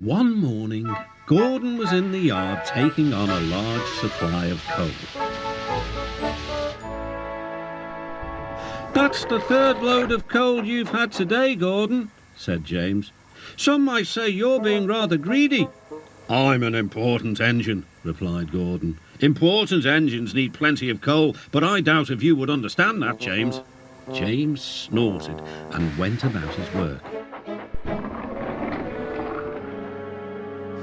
One morning, Gordon was in the yard taking on a large supply of coal. "That's the third load of coal you've had today, Gordon," said James. "Some might say you're being rather greedy." "I'm an important engine," replied Gordon. "Important engines need plenty of coal, but I doubt if you would understand that, James." James snorted and went about his work.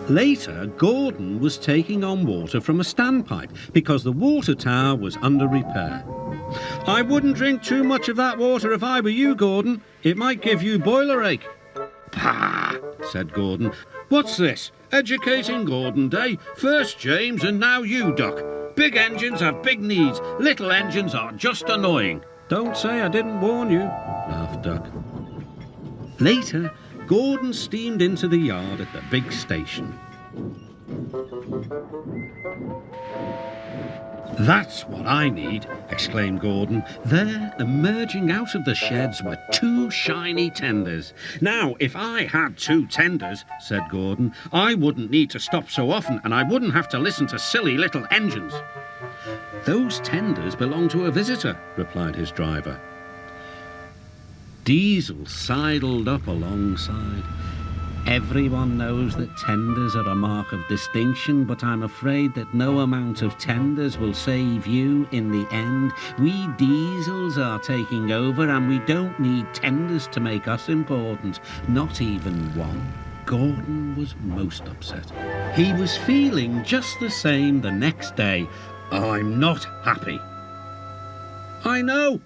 Later, Gordon was taking on water from a standpipe because the water tower was under repair. "I wouldn't drink too much of that water if I were you, Gordon. It might give you boiler ache." "Pah!" said Gordon. "What's this? Educating Gordon Day? First James and now you, Duck. Big engines have big needs. Little engines are just annoying." "Don't say I didn't warn you," laughed Duck. Later, Gordon steamed into the yard at the big station. "That's what I need," exclaimed Gordon. There, emerging out of the sheds, were two shiny tenders. "Now, if I had two tenders," said Gordon, "I wouldn't need to stop so often, and I wouldn't have to listen to silly little engines." "Those tenders belong to a visitor," replied his driver. Diesel sidled up alongside. "Everyone knows that tenders are a mark of distinction, but I'm afraid that no amount of tenders will save you in the end. We diesels are taking over, and we don't need tenders to make us important. Not even one." Gordon was most upset. He was feeling just the same the next day. "I'm not happy." "I know,"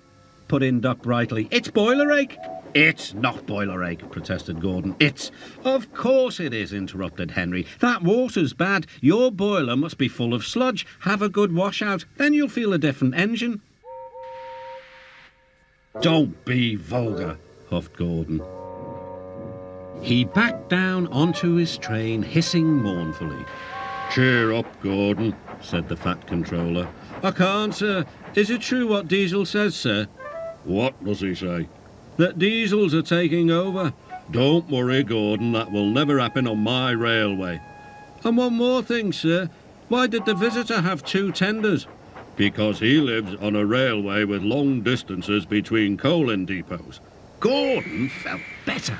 put in Duck brightly. "It's boiler ache." "It's not boiler ache," protested Gordon. "It's—" "Of course it is," interrupted Henry. "That water's bad. Your boiler must be full of sludge. Have a good washout, then you'll feel a different engine." "Don't be vulgar," huffed Gordon. He backed down onto his train, hissing mournfully. "Cheer up, Gordon," said the Fat Controller. "I can't, sir. Is it true what Diesel says, sir?" "What does he say?" "That diesels are taking over." "Don't worry, Gordon, that will never happen on my railway." "And one more thing, sir. Why did the visitor have two tenders?" "Because he lives on a railway with long distances between coaling depots." Gordon felt better.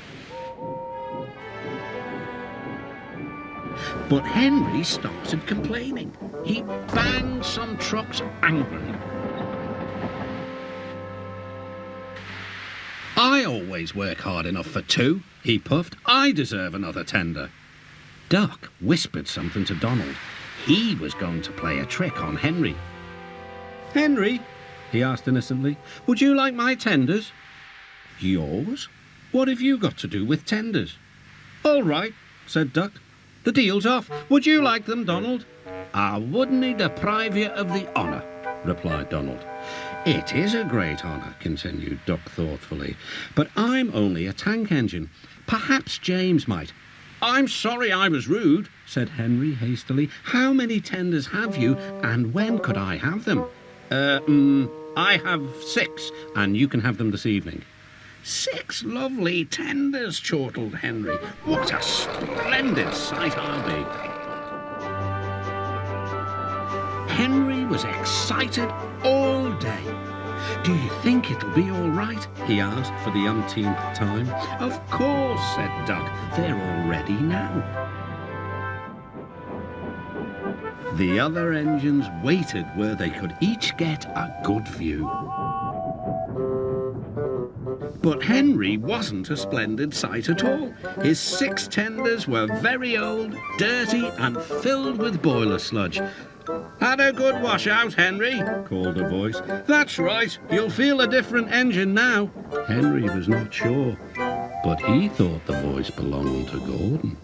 But Henry started complaining. He banged some trucks angrily. "I always work hard enough for two," he puffed. "I deserve another tender." Duck whispered something to Donald. He was going to play a trick on Henry. "Henry," he asked innocently, "would you like my tenders?" "Yours? What have you got to do with tenders?" "All right," said Duck. "The deal's off. Would you like them, Donald?" "I wouldn't deprive you of the honour," replied Donald. "It is a great honour," continued Duck thoughtfully, "but I'm only a tank engine. Perhaps James might." "I'm sorry I was rude," said Henry hastily. "How many tenders have you, and when could I have them?" I have 6, and you can have them this evening." "6 lovely tenders," chortled Henry. "What a splendid sight I'll be." Henry was excited all day. "Do you think it'll be all right?" he asked for the umpteenth time. "Of course," said Duck. "They're all ready now." The other engines waited where they could each get a good view. But Henry wasn't a splendid sight at all. His 6 tenders were very old, dirty, and filled with boiler sludge. "Had a good washout, Henry?" called a voice. "That's right. You'll feel a different engine now." Henry was not sure, but he thought the voice belonged to Gordon.